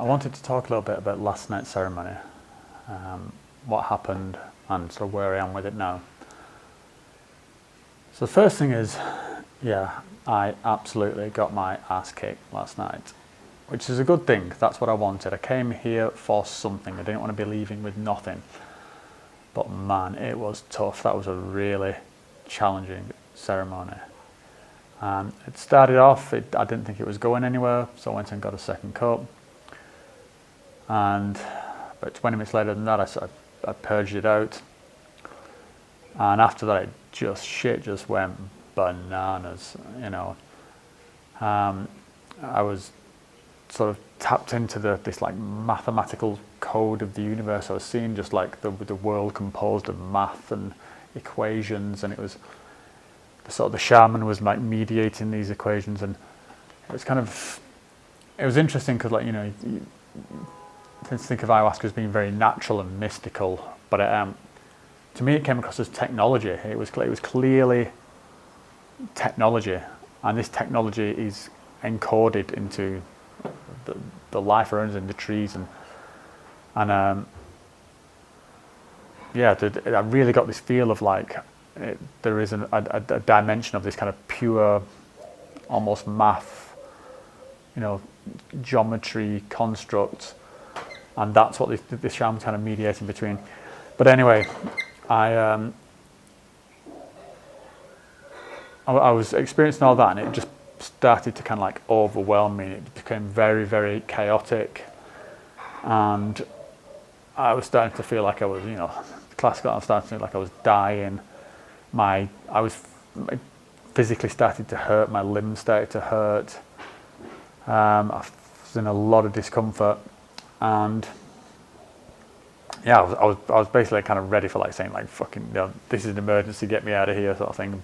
wanted to talk a little bit about last night's ceremony, what happened, and sort of where I am with it now. So the first thing is, yeah, I absolutely got my ass kicked last night, which is a good thing. That's what I wanted. I came here for something. I didn't want to be leaving with nothing. But man, it was tough. That was a really challenging ceremony. It started off, I didn't think it was going anywhere, so I went and got a second cup. And about 20 minutes later than that, I purged it out. And after that, shit just went bananas, you know. I was sort of tapped into this like mathematical code of the universe. I was seeing just like the world composed of math and equations, and it was the shaman was like mediating these equations, and it was interesting because, like, you know, you tend to think of ayahuasca as being very natural and mystical, but to me it came across as technology. It was clearly technology, and this technology is encoded into the life around us in the trees, and I really got this feel of like there is a dimension of this kind of pure, almost math, you know, geometry construct, and that's what this shaman's kind of mediating between. But anyway, I was experiencing all that, and it just started to kind of like overwhelm me. It became very, very chaotic, and I was starting to feel like I was, you know, classical. I was starting to feel like I was dying. I physically started to hurt. My limbs started to hurt. I was in a lot of discomfort, and yeah, I was basically kind of ready for like saying like, fucking, you know, this is an emergency, get me out of here, sort of thing.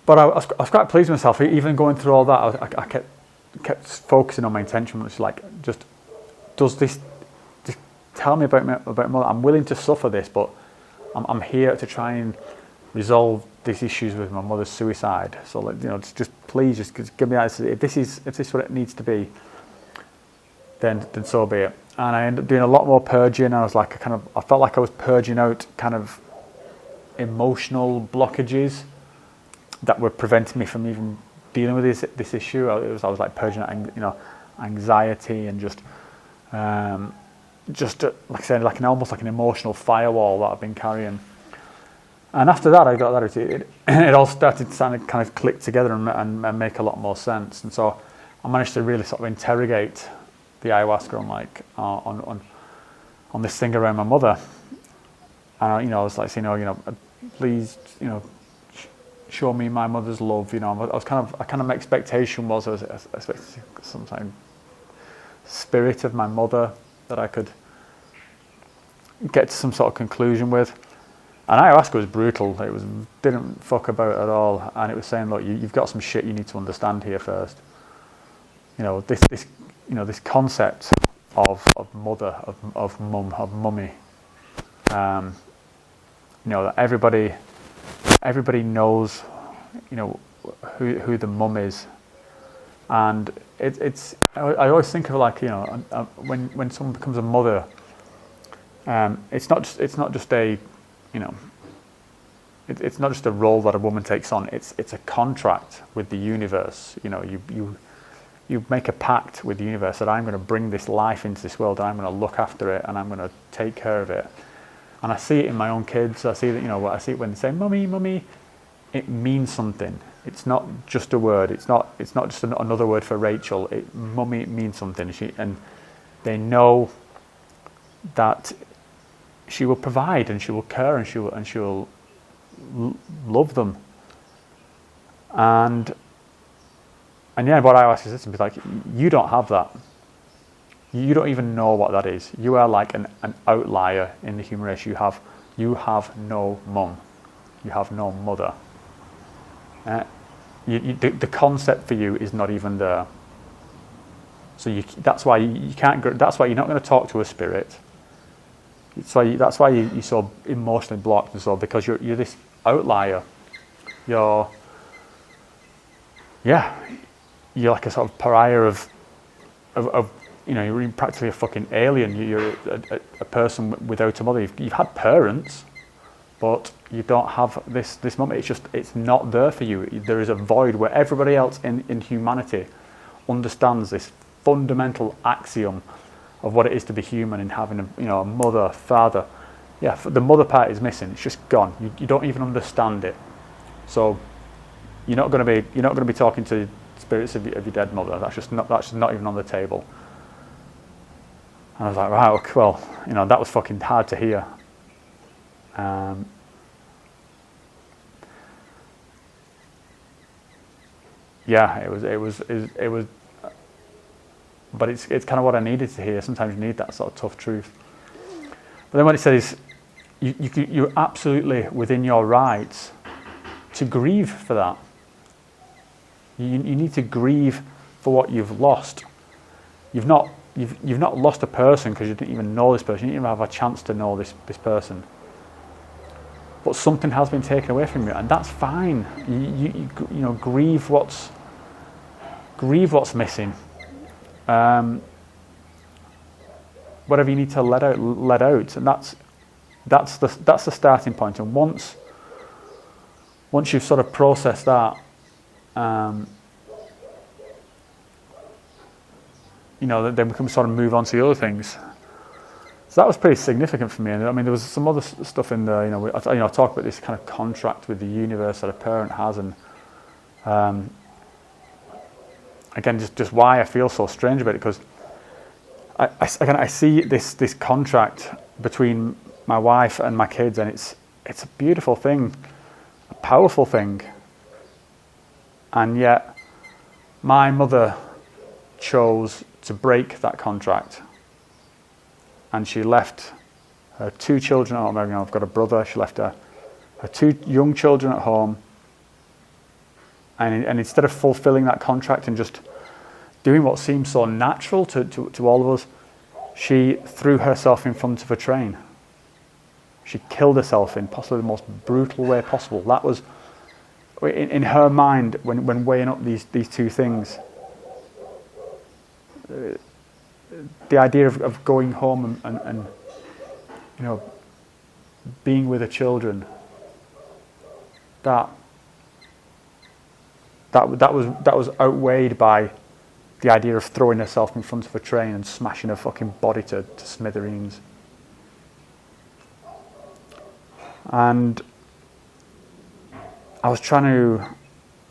But I was quite pleased with myself. Even going through all that, I kept focusing on my intention, which is like, just tell me about my mother. I'm willing to suffer this, but I'm here to try and resolve these issues with my mother's suicide. So, like, you know, just please, just give me that. If this is what it needs to be, then so be it. And I ended up doing a lot more purging. I was like, I felt like I was purging out kind of emotional blockages that were preventing me from even dealing with this issue. I was like purging out, you know, anxiety and just like I said, like almost like an emotional firewall that I've been carrying. And after that, I got that it all started to kind of click together and make a lot more sense. And so I managed to really sort of interrogate the ayahuasca on like on this thing around my mother. And you know, I was like saying, you know, please, you know, show me my mother's love. You know, my expectation was I was expecting some kind of spirit of my mother that I could get to some sort of conclusion with. And ayahuasca was brutal. Didn't fuck about at all, and it was saying, look, you've got some shit you need to understand here first. You know, this concept of mother, of mum, of mummy. You know, that everybody knows, you know, who the mum is, and it's. I always think of, like, you know, when someone becomes a mother, it's not just a, you know, it's not just a role that a woman takes on. It's a contract with the universe. You know, you make a pact with the universe that I'm going to bring this life into this world, and I'm going to look after it, and I'm going to take care of it. And I see it in my own kids. I see that, you know, I see it when they say, "Mummy, mummy," it means something. It's not just a word. It's not just another word for Rachel. Mummy means something. And they know that she will provide, and she will care, and she will love them. And yeah, what I ask is to be like, you don't have that. You don't even know what that is. You are like an outlier in the human race. You have no mum. You have no mother. The concept for you is not even there. So that's why you can't. That's why you're not going to talk to a spirit. That's why you're so emotionally blocked, and so, because you're this outlier. You're like a sort of pariah of you're practically a fucking alien. You're a person without a mother. You've had parents, but you don't have this moment. It's not there for you. There is a void where everybody else in humanity understands this fundamental axiom of what it is to be human and having a mother, father. Yeah, the mother part is missing. It's just gone. You don't even understand it. So you're not going to be talking to spirits of your dead mother. That's just not even on the table. And I was like, wow, well, that was fucking hard to hear. Yeah, it was, but it's kind of what I needed to hear. Sometimes you need that sort of tough truth. But then what it says is, you're absolutely within your rights to grieve for that. You need to grieve for what you've lost. You've not lost a person because you didn't even know this person. You didn't even have a chance to know this person. But something has been taken away from you, and that's fine. You grieve what's missing. Whatever you need to let out, and that's the starting point. And once you've sort of processed that, then we can sort of move on to the other things. So that was pretty significant for me. And I mean, there was some other stuff in there. I talk about this kind of contract with the universe that a parent has, and again, just why I feel so strange about it, because I see this contract between my wife and my kids, and it's a beautiful thing, a powerful thing, and yet my mother chose to break that contract, and she left her 2 children at home. I've got a brother. She left her 2 young children at home, and instead of fulfilling that contract and just doing what seems so natural to all of us, she threw herself in front of a train. She killed herself in possibly the most brutal way possible. That was, in her mind, when weighing up these 2 things, the idea of going home and being with her children, that was outweighed by the idea of throwing herself in front of a train and smashing her fucking body to smithereens. And I was trying to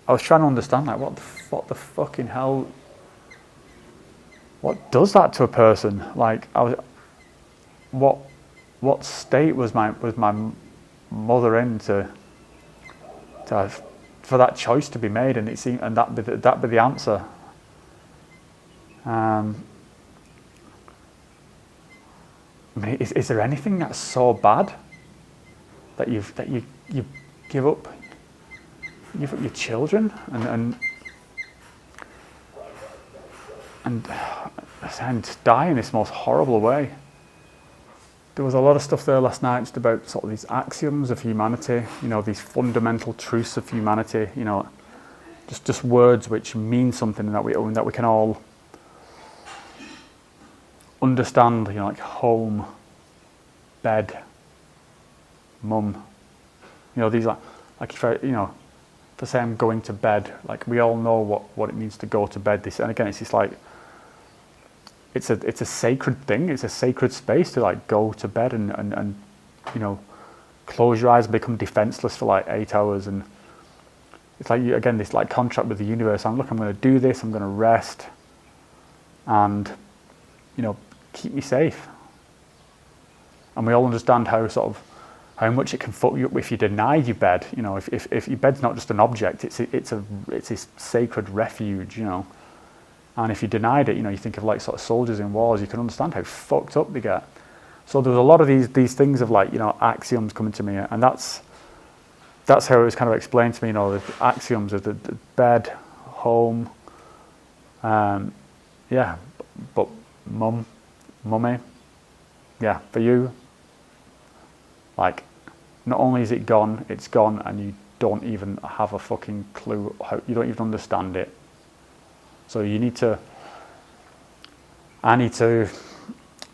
understand, like, what the fucking hell, what does that to a person? Like, what state was my mother in for that choice to be made, and it seemed, and that be the answer. I mean, is there anything that's so bad that you give up your children and die in this most horrible way? There was a lot of stuff there last night just about sort of these axioms of humanity, these fundamental truths of humanity, just words which mean something and that we can all understand, like home, bed, mum. These are like if to say I'm going to bed, like we all know what it means to go to bed. And again, it's just like it's a sacred thing. It's a sacred space to like go to bed and close your eyes and become defenseless for like 8 hours. And it's like again this like contract with the universe. I'm going to do this. I'm going to rest, and keep me safe. And we all understand how much it can fuck you up if you deny your bed. If your bed's not just an object, it's a sacred refuge. And if you denied it, you think of like sort of soldiers in wars. You can understand how fucked up they get. So there was a lot of these things of like axioms coming to me, and that's how it was kind of explained to me. The axioms of the bed, home, but mummy, yeah, for you, like, not only is it gone, it's gone, and you don't even have a fucking clue how, you don't even understand it. So you need to I need to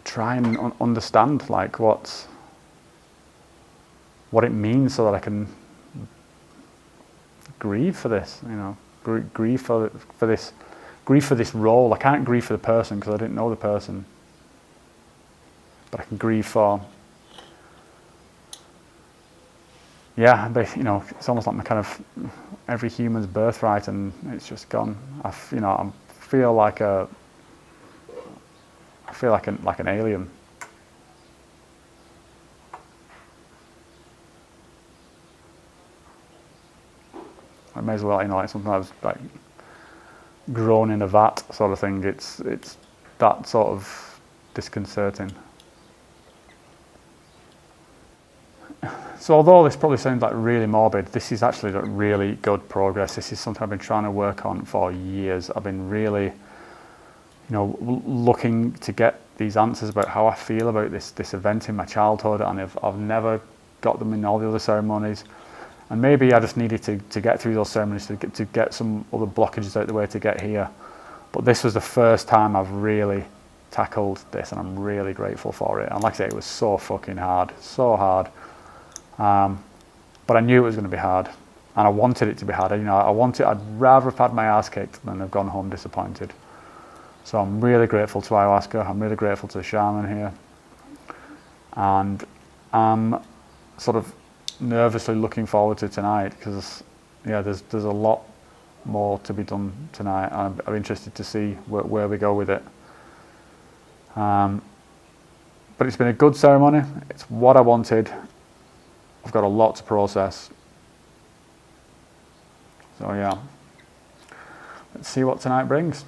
try and understand like what it means, so that I can grieve for this, grieve for this role. I can't grieve for the person because I didn't know the person, but I can grieve for, it's almost like my kind of every human's birthright, and it's just gone. I feel like an alien. I may as well, like something I was like grown in a vat sort of thing. It's that sort of disconcerting. So although this probably sounds like really morbid, this is actually like really good progress. This is something I've been trying to work on for years. I've been really, looking to get these answers about how I feel about this event in my childhood, and I've never got them in all the other ceremonies. And maybe I just needed to get through those ceremonies to get some other blockages out the way to get here. But this was the first time I've really tackled this, and I'm really grateful for it. And like I say, it was so fucking hard, so hard. But I knew it was going to be hard, and I wanted it to be hard. I'd rather have had my ass kicked than have gone home disappointed. So I'm really grateful to Ayahuasca. I'm really grateful to the shaman here. And I'm sort of nervously looking forward to tonight, because there's a lot more to be done tonight. I'm interested to see where we go with it. But it's been a good ceremony. It's what I wanted. I've got a lot to process. So let's see what tonight brings.